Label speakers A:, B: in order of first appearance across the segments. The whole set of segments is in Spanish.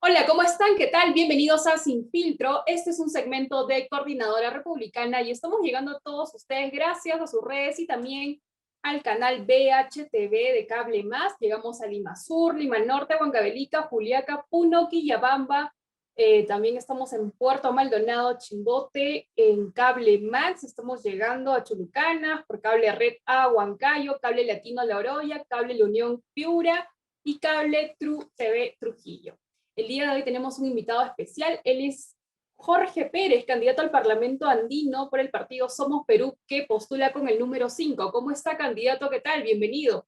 A: Hola, ¿cómo están? ¿Qué tal? Bienvenidos a Sin Filtro. Este es un segmento de Coordinadora Republicana y estamos llegando a todos ustedes gracias a sus redes y también al canal BHTV de Cable Más. Llegamos a Lima Sur, Lima Norte, Huancavelica, Juliaca, Puno, Quillabamba. También estamos en Puerto Maldonado, Chimbote, en Cable Max. Estamos llegando a Chulucanas, por Cable Red A, Huancayo, Cable Latino La Oroya, Cable La Unión Piura y Cable Tru TV Trujillo. El día de hoy tenemos un invitado especial. Él es Jorge Pérez, candidato al Parlamento Andino por el partido Somos Perú, que postula con el número 5. ¿Cómo está, candidato? ¿Qué tal? Bienvenido.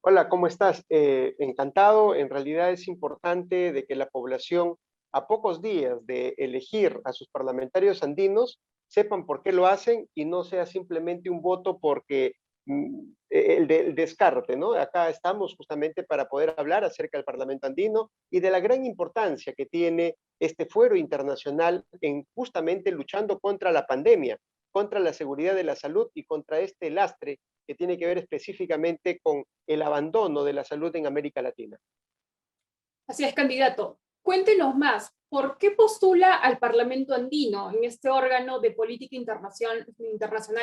B: Hola, ¿cómo estás? Encantado. En realidad es importante de que la población, a pocos días de elegir a sus parlamentarios andinos, sepan por qué lo hacen y no sea simplemente un voto porque el descarte, ¿no? Acá estamos justamente para poder hablar acerca del Parlamento andino y de la gran importancia que tiene este fuero internacional en justamente luchando contra la pandemia, contra la seguridad de la salud y contra este lastre que tiene que ver específicamente con el abandono de la salud en América Latina.
A: Así es, candidato. Cuéntenos más. ¿Por qué postula al Parlamento Andino en este órgano de política internacional,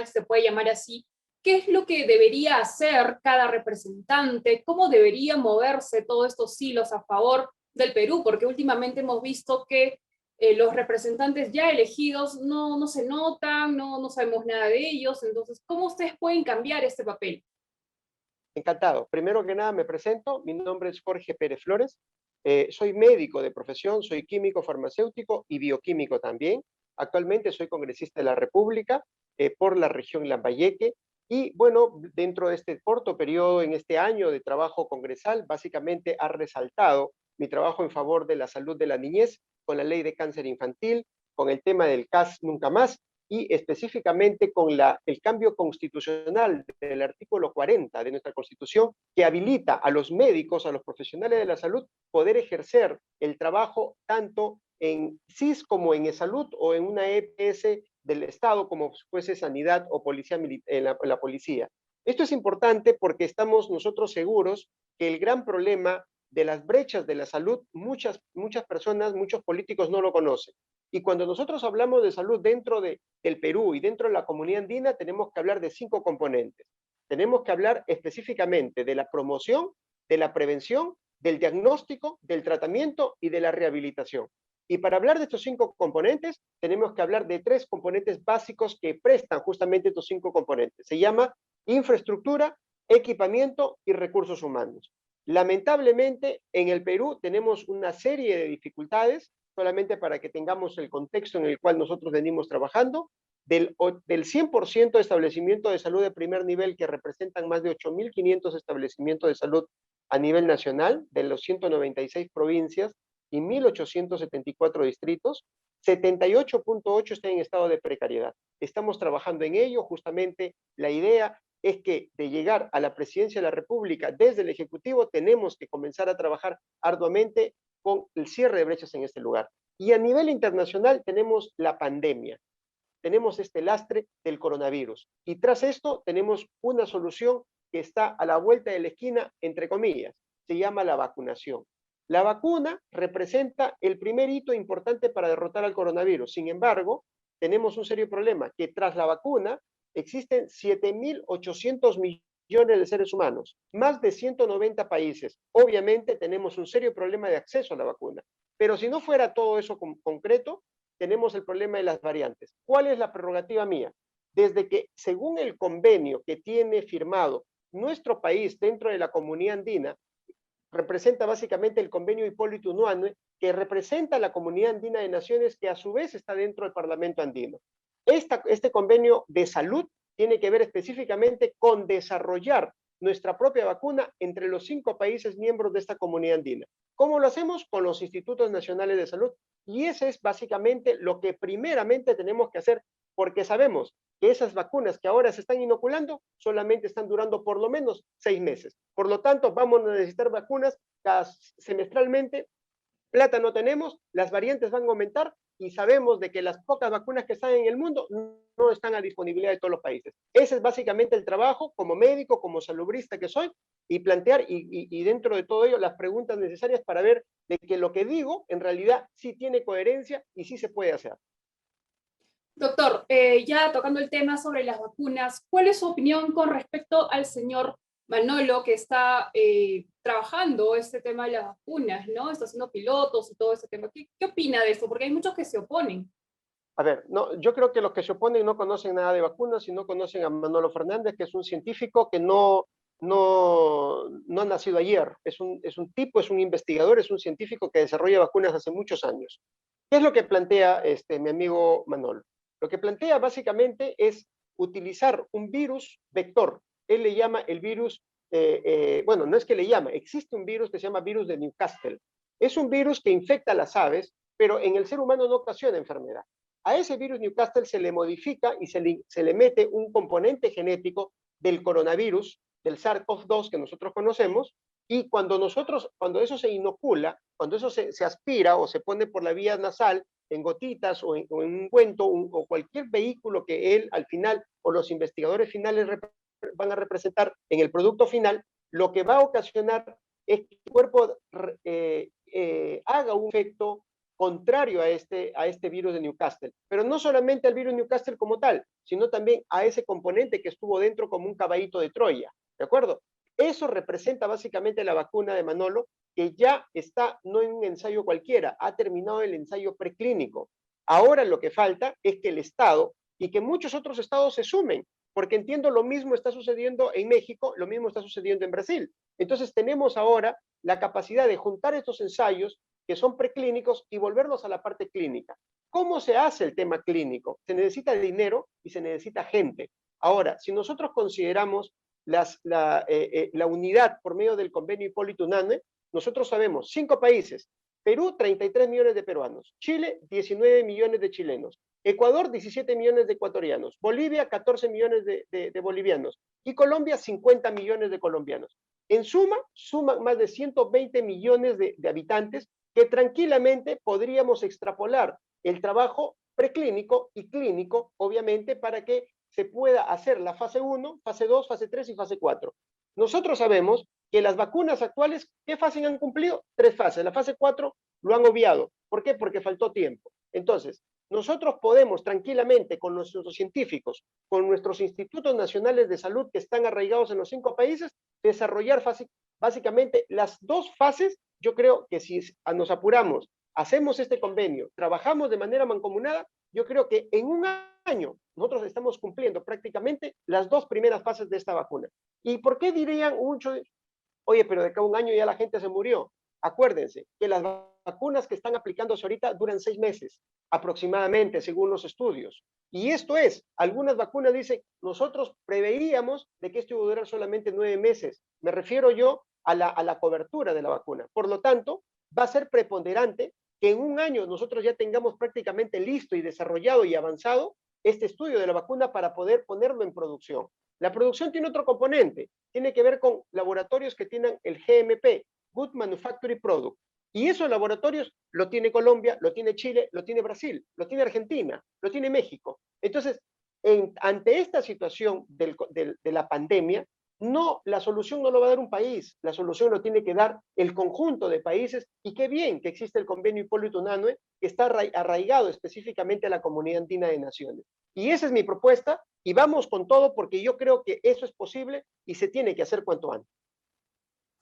A: si se puede llamar así? ¿Qué es lo que debería hacer cada representante? ¿Cómo debería moverse todos estos hilos a favor del Perú? Porque últimamente hemos visto que los representantes ya elegidos no se notan, no sabemos nada de ellos. Entonces, ¿cómo ustedes pueden cambiar este papel?
B: Encantado. Primero que nada me presento, mi nombre es Jorge Pérez Flores, soy médico de profesión, soy químico farmacéutico y bioquímico también. Actualmente soy congresista de la República por la región Lambayeque y bueno, dentro de este corto periodo, en este año de trabajo congresal, básicamente ha resaltado mi trabajo en favor de la salud de la niñez con la ley de cáncer infantil, con el tema del CAS Nunca Más y específicamente con el cambio constitucional del artículo 40 de nuestra Constitución, que habilita a los médicos, a los profesionales de la salud, poder ejercer el trabajo tanto en CIS como en salud o en una EPS del Estado, como fuese sanidad o policía, la policía. Esto es importante porque estamos nosotros seguros que el gran problema de las brechas de la salud, muchas personas, muchos políticos no lo conocen. Y cuando nosotros hablamos de salud dentro del Perú y dentro de la comunidad andina, tenemos que hablar de 5 componentes. Tenemos que hablar específicamente de la promoción, de la prevención, del diagnóstico, del tratamiento y de la rehabilitación. Y para hablar de estos 5 componentes, tenemos que hablar de 3 componentes básicos que prestan justamente estos 5 componentes. Se llama infraestructura, equipamiento y recursos humanos. Lamentablemente, en el Perú tenemos una serie de dificultades, solamente para que tengamos el contexto en el cual nosotros venimos trabajando, del 100% de establecimientos de salud de primer nivel, que representan más de 8.500 establecimientos de salud a nivel nacional, de los 196 provincias y 1.874 distritos, 78.8 está en estado de precariedad. Estamos trabajando en ello, justamente la idea es que de llegar a la presidencia de la República desde el Ejecutivo tenemos que comenzar a trabajar arduamente con el cierre de brechas en este lugar. Y a nivel internacional tenemos la pandemia, tenemos este lastre del coronavirus. Y tras esto tenemos una solución que está a la vuelta de la esquina, entre comillas, se llama la vacunación. La vacuna representa el primer hito importante para derrotar al coronavirus. Sin embargo, tenemos un serio problema, que tras la vacuna existen 7.800 millones de seres humanos, más de 190 países. Obviamente tenemos un serio problema de acceso a la vacuna. Pero si no fuera todo eso concreto, tenemos el problema de las variantes. ¿Cuál es la prerrogativa mía? Desde que, según el convenio que tiene firmado nuestro país dentro de la comunidad andina, representa básicamente el convenio Hipólito Unanue, que representa a la comunidad andina de naciones que a su vez está dentro del Parlamento andino. Este convenio de salud tiene que ver específicamente con desarrollar nuestra propia vacuna entre los 5 países miembros de esta comunidad andina. ¿Cómo lo hacemos? Con los institutos nacionales de salud. Y ese es básicamente lo que primeramente tenemos que hacer, porque sabemos que esas vacunas que ahora se están inoculando solamente están durando por lo menos 6 meses. Por lo tanto, vamos a necesitar vacunas cada semestralmente. Plata no tenemos, las variantes van a aumentar y sabemos de que las pocas vacunas que están en el mundo no están a disponibilidad de todos los países. Ese es básicamente el trabajo como médico, como salubrista que soy, y plantear y dentro de todo ello las preguntas necesarias para ver de que lo que digo en realidad sí tiene coherencia y sí se puede hacer.
A: Doctor, ya tocando el tema sobre las vacunas, ¿cuál es su opinión con respecto al señor Manolo que está trabajando este tema de las vacunas, ¿no? Está haciendo pilotos y todo ese tema. ¿Qué opina de esto? Porque hay muchos que se oponen.
B: A ver, no, yo creo que los que se oponen no conocen nada de vacunas y no conocen a Manolo Fernández, que es un científico que no ha nacido ayer. Es un tipo, es un investigador, es un científico que desarrolla vacunas hace muchos años. ¿Qué es lo que plantea mi amigo Manolo? Lo que plantea básicamente es utilizar un virus vector. Él le llama el virus, bueno, no es que le llama, existe un virus que se llama virus de Newcastle. Es un virus que infecta a las aves, pero en el ser humano no ocasiona enfermedad. A ese virus Newcastle se le modifica y se le mete un componente genético del coronavirus, del SARS-CoV-2 que nosotros conocemos, y cuando eso se inocula, cuando eso se aspira o se pone por la vía nasal, en gotitas o en un cuento o cualquier vehículo que él al final o los investigadores finales van a representar en el producto final, lo que va a ocasionar es que el cuerpo haga un efecto contrario a este virus de Newcastle. Pero no solamente al virus Newcastle como tal, sino también a ese componente que estuvo dentro como un caballito de Troya. ¿De acuerdo? Eso representa básicamente la vacuna de Manolo, que ya está no en un ensayo cualquiera, ha terminado el ensayo preclínico. Ahora lo que falta es que el Estado y que muchos otros estados se sumen, porque entiendo lo mismo está sucediendo en México, lo mismo está sucediendo en Brasil. Entonces tenemos ahora la capacidad de juntar estos ensayos que son preclínicos y volverlos a la parte clínica. ¿Cómo se hace el tema clínico? Se necesita dinero y se necesita gente. Ahora, si nosotros consideramos la unidad por medio del convenio Hipólito Unanue, nosotros sabemos 5 países, Perú 33 millones de peruanos, Chile 19 millones de chilenos, Ecuador 17 millones de ecuatorianos, Bolivia 14 millones de bolivianos y Colombia 50 millones de colombianos. En suma, suman más de 120 millones de habitantes que tranquilamente podríamos extrapolar el trabajo preclínico y clínico, obviamente, para que se pueda hacer la fase 1, fase 2, fase 3 y fase 4. Nosotros sabemos que las vacunas actuales, ¿qué fase han cumplido? 3 fases. La fase 4 lo han obviado. ¿Por qué? Porque faltó tiempo. Entonces, nosotros podemos tranquilamente con nuestros científicos, con nuestros institutos nacionales de salud que están arraigados en los 5 países, desarrollar básicamente las 2 fases. Yo creo que si nos apuramos, hacemos este convenio, trabajamos de manera mancomunada, yo creo que en un año nosotros estamos cumpliendo prácticamente las 2 primeras fases de esta vacuna. ¿Y por qué dirían mucho, oye, pero de acá a un año ya la gente se murió? Acuérdense que las vacunas que están aplicándose ahorita duran 6 meses aproximadamente, según los estudios. Y esto es, algunas vacunas dicen, nosotros preveíamos de que esto iba a durar solamente 9 meses. Me refiero yo a la cobertura de la vacuna. Por lo tanto, va a ser preponderante que en un año nosotros ya tengamos prácticamente listo y desarrollado y avanzado este estudio de la vacuna para poder ponerlo en producción. La producción tiene otro componente, tiene que ver con laboratorios que tienen el GMP, Good Manufacturing Product. Y esos laboratorios lo tiene Colombia, lo tiene Chile, lo tiene Brasil, lo tiene Argentina, lo tiene México. Entonces, ante esta situación de la pandemia, no, la solución no lo va a dar un país, la solución lo tiene que dar el conjunto de países, y qué bien que existe el convenio Hipólito Unanue, que está arraigado específicamente a la Comunidad Andina de Naciones. Y esa es mi propuesta, y vamos con todo porque yo creo que eso es posible y se tiene que hacer cuanto antes.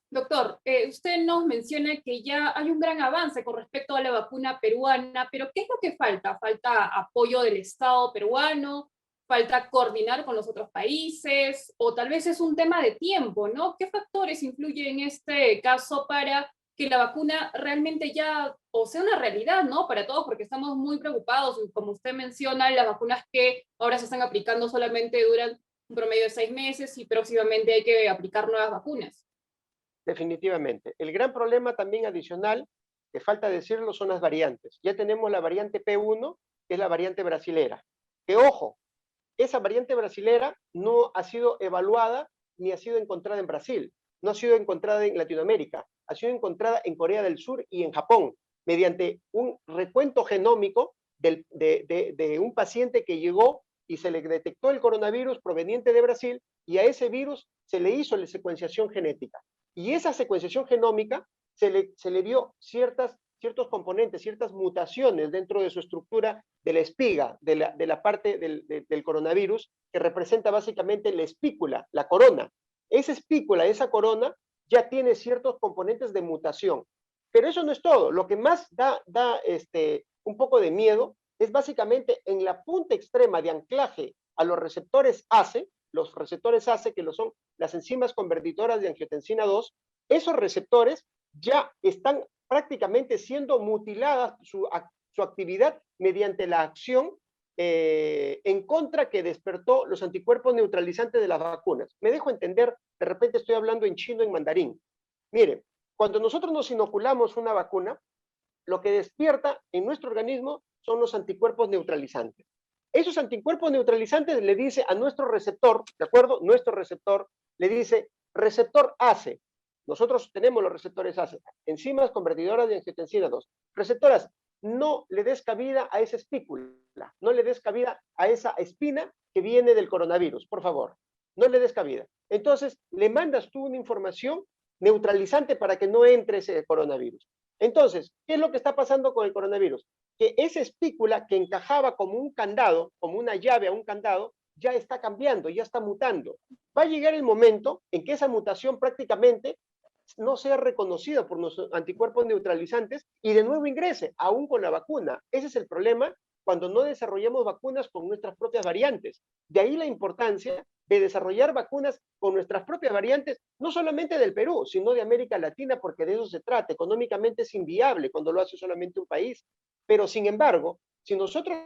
A: Doctor, usted nos menciona que ya hay un gran avance con respecto a la vacuna peruana, pero ¿qué es lo que falta? ¿Falta apoyo del Estado peruano? ¿Falta coordinar con los otros países? ¿O tal vez es un tema de tiempo, ¿no? ¿Qué factores influyen en este caso para que la vacuna realmente ya o sea una realidad, ¿no? Para todos, porque estamos muy preocupados. Y como usted menciona, las vacunas que ahora se están aplicando solamente duran un promedio de 6 meses y próximamente hay que aplicar nuevas vacunas.
B: Definitivamente. El gran problema también adicional, que falta decirlo, son las variantes. Ya tenemos la variante P1, que es la variante brasilera. Que ojo, esa variante brasilera no ha sido evaluada ni ha sido encontrada en Brasil, no ha sido encontrada en Latinoamérica, ha sido encontrada en Corea del Sur y en Japón, mediante un recuento genómico de un paciente que llegó y se le detectó el coronavirus proveniente de Brasil, y a ese virus se le hizo la secuenciación genética. Y esa secuenciación genómica se le vio ciertos componentes, ciertas mutaciones dentro de su estructura de la espiga, de la parte del coronavirus, que representa básicamente la espícula, la corona. Esa espícula, esa corona, ya tiene ciertos componentes de mutación. Pero eso no es todo. Lo que más da un poco de miedo es básicamente en la punta extrema de anclaje a los receptores ACE, que son las enzimas convertidoras de angiotensina 2, esos receptores ya están prácticamente siendo mutiladas su actividad mediante la acción en contra que despertó los anticuerpos neutralizantes de las vacunas. Me dejo entender, de repente estoy hablando en chino, en mandarín. Miren, cuando nosotros nos inoculamos una vacuna, lo que despierta en nuestro organismo son los anticuerpos neutralizantes. Esos anticuerpos neutralizantes le dice a nuestro receptor, ¿de acuerdo? Nuestro receptor le dice, receptor ACE. Nosotros tenemos los receptores ACE, enzimas convertidoras de angiotensina 2. Receptoras, no le des cabida a esa espícula, no le des cabida a esa espina que viene del coronavirus, por favor. No le des cabida. Entonces, le mandas tú una información neutralizante para que no entre ese coronavirus. Entonces, ¿qué es lo que está pasando con el coronavirus? Que esa espícula que encajaba como un candado, como una llave a un candado, ya está cambiando, ya está mutando. Va a llegar el momento en que esa mutación prácticamente no sea reconocida por nuestros anticuerpos neutralizantes y de nuevo ingrese, aún con la vacuna. Ese es el problema cuando no desarrollamos vacunas con nuestras propias variantes. De ahí la importancia de desarrollar vacunas con nuestras propias variantes, no solamente del Perú, sino de América Latina, porque de eso se trata. Económicamente es inviable cuando lo hace solamente un país. Pero sin embargo, si nosotros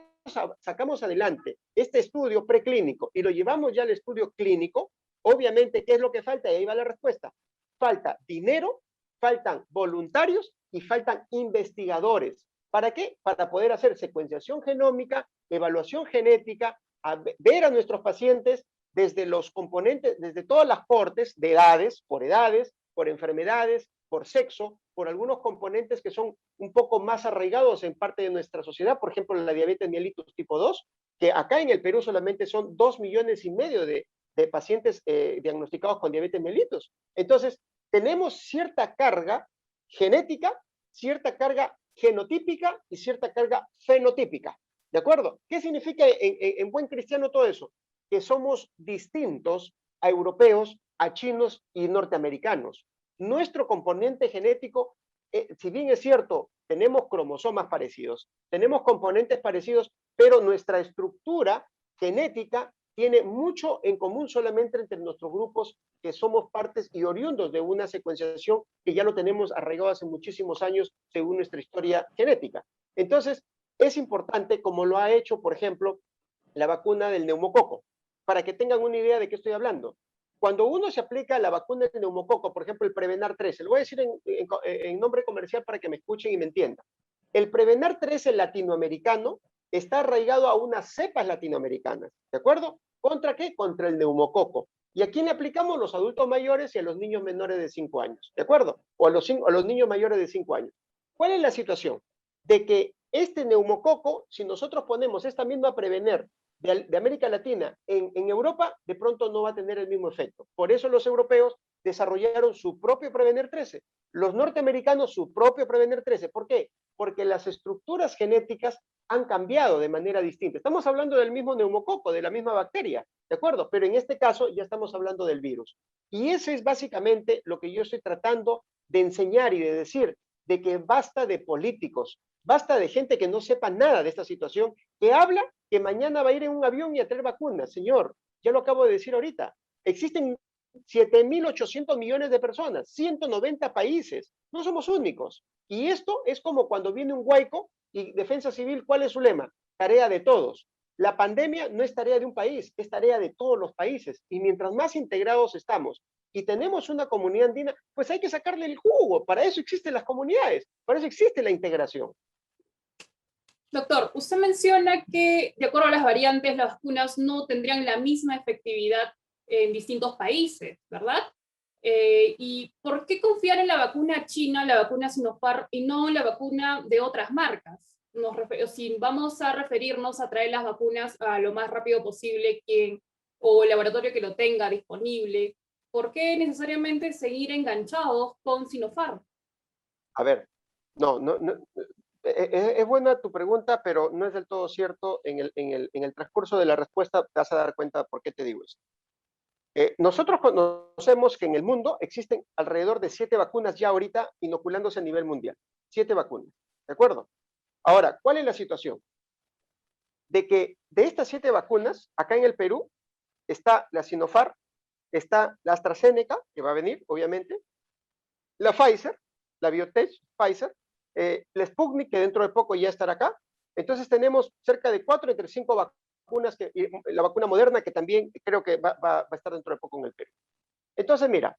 B: sacamos adelante este estudio preclínico y lo llevamos ya al estudio clínico, obviamente, ¿qué es lo que falta? Y ahí va la respuesta. Falta dinero, faltan voluntarios y faltan investigadores. ¿Para qué? Para poder hacer secuenciación genómica, evaluación genética, ver a nuestros pacientes desde los componentes, desde todas las cortes de edades, por enfermedades, por sexo, por algunos componentes que son un poco más arraigados en parte de nuestra sociedad, por ejemplo, la diabetes mellitus tipo 2, que acá en el Perú solamente son 2,5 millones de pacientes diagnosticados con diabetes mellitus. Entonces, tenemos cierta carga genética, cierta carga genotípica y cierta carga fenotípica. ¿De acuerdo? ¿Qué significa en buen cristiano todo eso? Que somos distintos a europeos, a chinos y norteamericanos. Nuestro componente genético, si bien es cierto, tenemos cromosomas parecidos, tenemos componentes parecidos, pero nuestra estructura genética tiene mucho en común solamente entre nuestros grupos que somos partes y oriundos de una secuenciación que ya lo tenemos arraigado hace muchísimos años según nuestra historia genética. Entonces, es importante, como lo ha hecho, por ejemplo, la vacuna del neumococo, para que tengan una idea de qué estoy hablando. Cuando uno se aplica la vacuna del neumococo, por ejemplo, el Prevenar 13, lo voy a decir en nombre comercial para que me escuchen y me entiendan. El Prevenar 13 latinoamericano está arraigado a unas cepas latinoamericanas, ¿de acuerdo? ¿Contra qué? Contra el neumococo. ¿Y a quién le aplicamos? Los adultos mayores y a los niños menores de 5 años, ¿de acuerdo? O a los niños mayores de 5 años. ¿Cuál es la situación? De que este neumococo, si nosotros ponemos esta misma Prevener de América Latina en Europa, de pronto no va a tener el mismo efecto. Por eso los europeos desarrollaron su propio Prevener 13, los norteamericanos su propio Prevener 13. ¿Por qué? Porque las estructuras genéticas han cambiado de manera distinta. Estamos hablando del mismo neumococo, de la misma bacteria, ¿de acuerdo? Pero en este caso ya estamos hablando del virus. Y eso es básicamente lo que yo estoy tratando de enseñar y de decir, de que basta de políticos, basta de gente que no sepa nada de esta situación, que habla que mañana va a ir en un avión y a traer vacunas. Señor, ya lo acabo de decir ahorita. Existen 7.800 millones de personas, 190 países. No somos únicos. Y esto es como cuando viene un huaico y Defensa Civil, ¿cuál es su lema? Tarea de todos. La pandemia no es tarea de un país, es tarea de todos los países. Y mientras más integrados estamos y tenemos una comunidad andina, pues hay que sacarle el jugo. Para eso existen las comunidades, para eso existe la integración.
A: Doctor, usted menciona que, de acuerdo a las variantes, las vacunas no tendrían la misma efectividad en distintos países, ¿verdad? ¿Y por qué confiar en la vacuna china, la vacuna Sinopharm, y no en la vacuna de otras marcas? si vamos a referirnos a traer las vacunas a lo más rápido posible, quien o el laboratorio que lo tenga disponible, ¿por qué necesariamente seguir enganchados con Sinopharm?
B: A ver, no, es buena tu pregunta, pero no es del todo cierto. En el transcurso de la respuesta te vas a dar cuenta por qué te digo esto. Nosotros conocemos que en el mundo existen alrededor de 7 vacunas ya ahorita inoculándose a nivel mundial. 7 vacunas, ¿de acuerdo? Ahora, ¿cuál es la situación? De que de estas 7 vacunas, acá en el Perú, está la Sinopharm, está la AstraZeneca, que va a venir, obviamente, la Pfizer, la Biotech, Pfizer, la Sputnik, que dentro de poco ya estará acá. Entonces tenemos cerca de 4 entre 5 vacunas, y la vacuna Moderna, que también creo que va a estar dentro de poco en el Perú. Entonces, mira,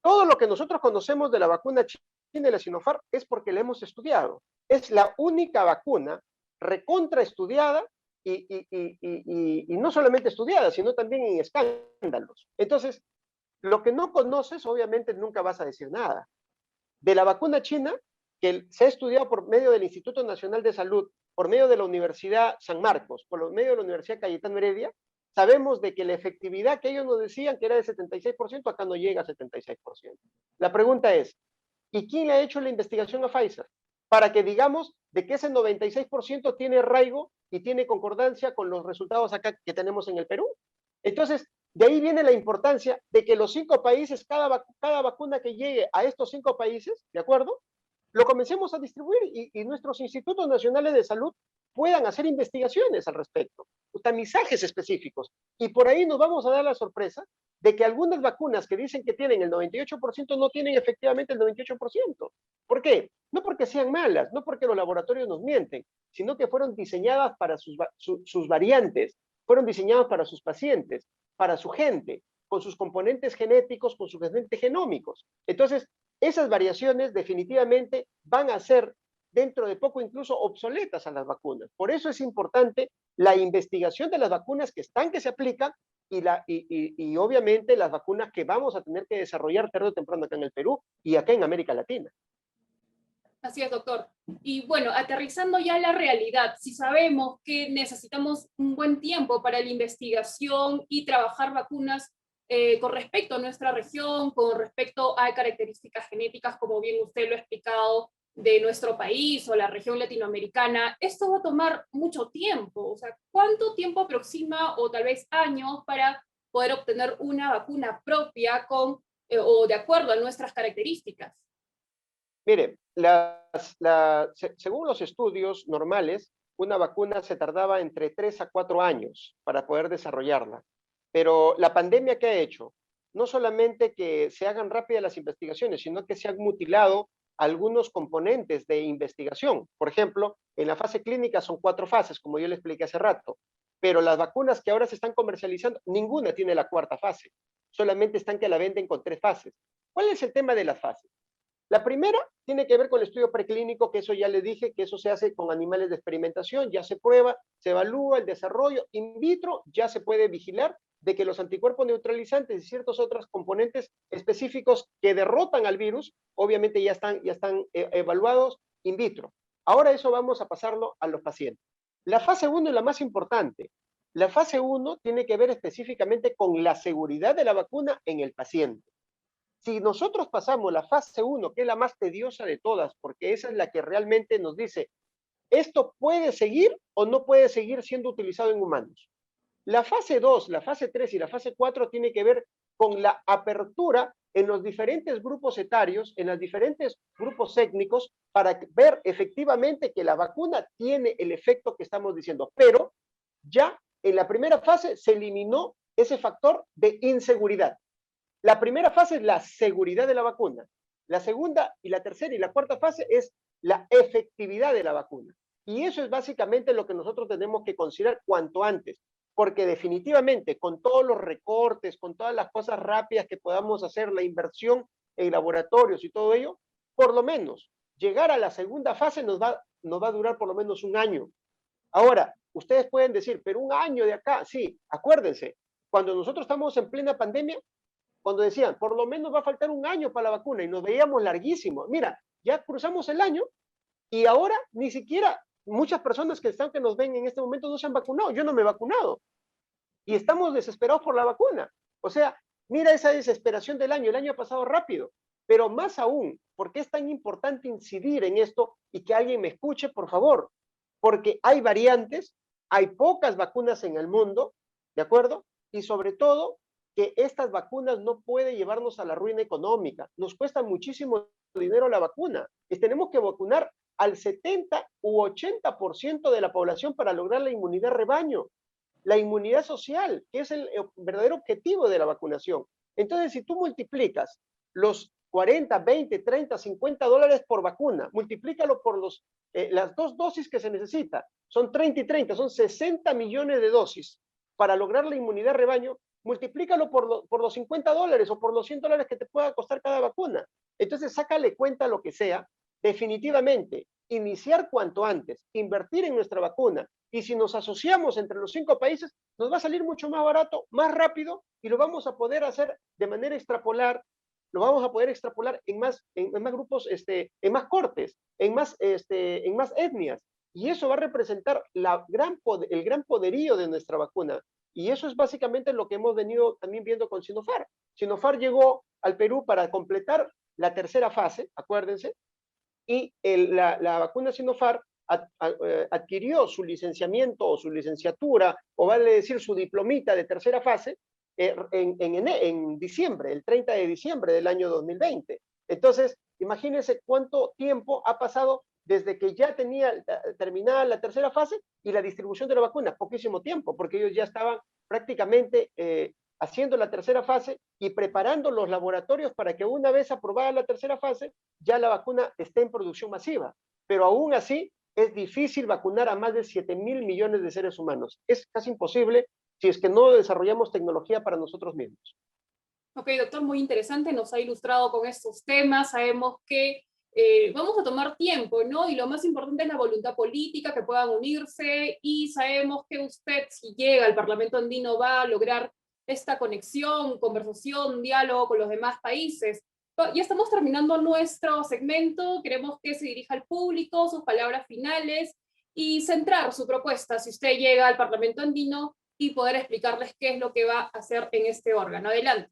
B: todo lo que nosotros conocemos de la vacuna china y la Sinopharm es porque la hemos estudiado. Es la única vacuna recontra estudiada y no solamente estudiada, sino también en escándalos. Entonces, lo que no conoces, obviamente nunca vas a decir nada. De la vacuna china, que se ha estudiado por medio del Instituto Nacional de Salud, por medio de la Universidad San Marcos, por medio de la Universidad Cayetano Heredia, sabemos de que la efectividad que ellos nos decían que era de 76%, acá no llega a 76%. La pregunta es, ¿y quién le ha hecho la investigación a Pfizer? Para que digamos de que ese 96% tiene arraigo y tiene concordancia con los resultados acá que tenemos en el Perú. Entonces, de ahí viene la importancia de que los 5 países, cada vacuna que llegue a estos 5 países, ¿de acuerdo?, lo comencemos a distribuir y nuestros institutos nacionales de salud puedan hacer investigaciones al respecto, tamizajes específicos. Y por ahí nos vamos a dar la sorpresa de que algunas vacunas que dicen que tienen el 98% no tienen efectivamente el 98%. ¿Por qué? No porque sean malas, no porque los laboratorios nos mienten, sino que fueron diseñadas para sus variantes, fueron diseñadas para sus pacientes, para su gente, con sus componentes genéticos, con sus componentes genómicos. Entonces, esas variaciones definitivamente van a ser dentro de poco incluso obsoletas a las vacunas. Por eso es importante la investigación de las vacunas que están, que se aplican, y obviamente las vacunas que vamos a tener que desarrollar tarde o temprano acá en el Perú y acá en América Latina.
A: Así es, doctor. Y bueno, aterrizando ya a la realidad, si sabemos que necesitamos un buen tiempo para la investigación y trabajar vacunas con respecto a nuestra región, con respecto a características genéticas, como bien usted lo ha explicado, de nuestro país o la región latinoamericana, esto va a tomar mucho tiempo. O sea, ¿cuánto tiempo aproxima, o tal vez años, para poder obtener una vacuna propia con, o de acuerdo a nuestras características?
B: Mire, según los estudios normales, una vacuna se tardaba entre 3 a 4 años para poder desarrollarla. Pero la pandemia, ¿qué ha hecho? No solamente que se hagan rápidas las investigaciones, sino que se han mutilado algunos componentes de investigación. Por ejemplo, en la fase clínica son 4 fases, como yo le expliqué hace rato. Pero las vacunas que ahora se están comercializando, ninguna tiene la 4ª fase. Solamente están que la venden con 3 fases. ¿Cuál es el tema de las fases? La primera tiene que ver con el estudio preclínico, que eso ya le dije, que eso se hace con animales de experimentación, ya se prueba, se evalúa el desarrollo in vitro, ya se puede vigilar de que los anticuerpos neutralizantes y ciertos otros componentes específicos que derrotan al virus, obviamente ya están evaluados in vitro. Ahora eso vamos a pasarlo a los pacientes. La fase 1 es la más importante. La fase 1 tiene que ver específicamente con la seguridad de la vacuna en el paciente. Si nosotros pasamos la fase 1, que es la más tediosa de todas, porque esa es la que realmente nos dice, ¿esto puede seguir o no puede seguir siendo utilizado en humanos? La fase 2, la fase 3 y la fase 4 tiene que ver con la apertura en los diferentes grupos etarios, en los diferentes grupos étnicos, para ver efectivamente que la vacuna tiene el efecto que estamos diciendo. Pero ya en la primera fase se eliminó ese factor de inseguridad. La primera fase es la seguridad de la vacuna. La segunda y la tercera y la cuarta fase es la efectividad de la vacuna. Y eso es básicamente lo que nosotros tenemos que considerar cuanto antes, porque definitivamente con todos los recortes, con todas las cosas rápidas que podamos hacer, la inversión en laboratorios y todo ello, por lo menos llegar a la segunda fase nos va a durar por lo menos un año. Ahora, ustedes pueden decir, pero un año de acá, sí, acuérdense, cuando nosotros estamos en plena pandemia, cuando decían, por lo menos va a faltar un año para la vacuna, y nos veíamos larguísimos. Mira, ya cruzamos el año y ahora ni siquiera muchas personas que nos ven en este momento no se han vacunado. Yo no me he vacunado. Y estamos desesperados por la vacuna. O sea, mira esa desesperación del año. El año ha pasado rápido. Pero más aún, ¿por qué es tan importante incidir en esto y que alguien me escuche, por favor? Porque hay variantes, hay pocas vacunas en el mundo, ¿de acuerdo? Y sobre todo, que estas vacunas no pueden llevarnos a la ruina económica. Nos cuesta muchísimo dinero la vacuna. Y tenemos que vacunar al 70 u 80% de la población para lograr la inmunidad rebaño, la inmunidad social, que es el verdadero objetivo de la vacunación. Entonces, si tú multiplicas los 40, 20, 30, 50 dólares por vacuna, multiplícalo por las 2 dosis que se necesita, son 30 y 30, son 60 millones de dosis para lograr la inmunidad rebaño, multiplícalo por los 50 dólares o por los 100 dólares que te pueda costar cada vacuna. Entonces, sácale cuenta lo que sea. Definitivamente, iniciar cuanto antes, invertir en nuestra vacuna, y si nos asociamos entre los 5 países, nos va a salir mucho más barato, más rápido, y lo vamos a poder hacer de manera extrapolar, lo vamos a poder extrapolar en más grupos, en más cortes, en más etnias, y eso va a representar el gran poderío de nuestra vacuna. Y eso es básicamente lo que hemos venido también viendo con Sinopharm. Sinopharm llegó al Perú para completar la tercera fase, acuérdense, y la vacuna Sinopharm adquirió su licenciamiento o su licenciatura, o vale decir su diplomita de tercera fase, en diciembre, el 30 de diciembre del año 2020. Entonces, imagínense cuánto tiempo ha pasado desde que ya tenía terminada la tercera fase y la distribución de la vacuna. Poquísimo tiempo, porque ellos ya estaban prácticamente haciendo la tercera fase y preparando los laboratorios para que una vez aprobada la tercera fase, ya la vacuna esté en producción masiva. Pero aún así, es difícil vacunar a más de 7.000 millones de seres humanos. Es casi imposible si es que no desarrollamos tecnología para nosotros mismos.
A: Ok, doctor, muy interesante, nos ha ilustrado con estos temas, sabemos que vamos a tomar tiempo, ¿no? Y lo más importante es la voluntad política, que puedan unirse, y sabemos que usted, si llega al Parlamento andino, va a lograr esta conexión, conversación, diálogo con los demás países. Ya estamos terminando nuestro segmento, queremos que se dirija al público, sus palabras finales, y centrar su propuesta, si usted llega al Parlamento andino, y poder explicarles qué es lo que va a hacer en este órgano. Adelante.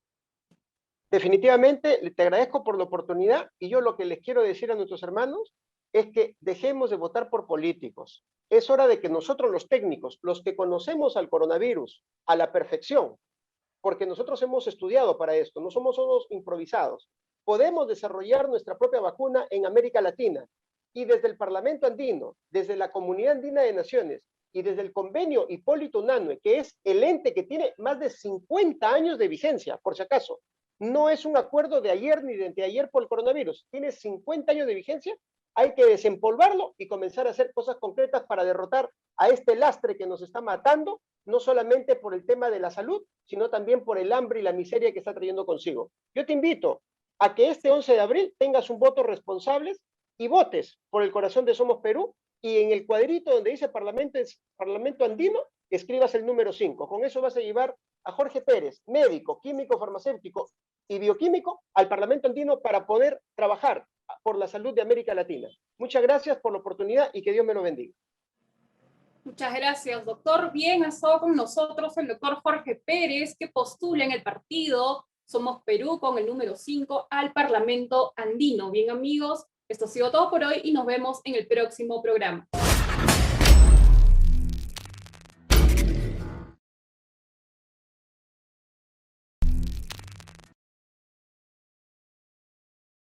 B: Definitivamente, te agradezco por la oportunidad, y yo lo que les quiero decir a nuestros hermanos es que dejemos de votar por políticos. Es hora de que nosotros los técnicos, los que conocemos al coronavirus a la perfección, porque nosotros hemos estudiado para esto, no somos todos improvisados, podemos desarrollar nuestra propia vacuna en América Latina, y desde el Parlamento andino, desde la Comunidad Andina de Naciones, y desde el convenio Hipólito Unanue, que es el ente que tiene más de 50 años de vigencia, por si acaso, no es un acuerdo de ayer ni de anteayer por el coronavirus, tiene 50 años de vigencia, hay que desempolvarlo y comenzar a hacer cosas concretas para derrotar a este lastre que nos está matando, no solamente por el tema de la salud, sino también por el hambre y la miseria que está trayendo consigo. Yo te invito a que este 11 de abril tengas un voto responsable y votes por el corazón de Somos Perú, y en el cuadrito donde dice Parlamento Andino, escribas el número 5. Con eso vas a llevar a Jorge Pérez, médico, químico, farmacéutico y bioquímico, al Parlamento Andino para poder trabajar por la salud de América Latina. Muchas gracias por la oportunidad y que Dios me lo bendiga.
A: Muchas gracias, doctor. Bien, ha estado con nosotros el doctor Jorge Pérez, que postula en el partido Somos Perú con el número 5 al Parlamento Andino. Bien, amigos, esto ha sido todo por hoy y nos vemos en el próximo programa.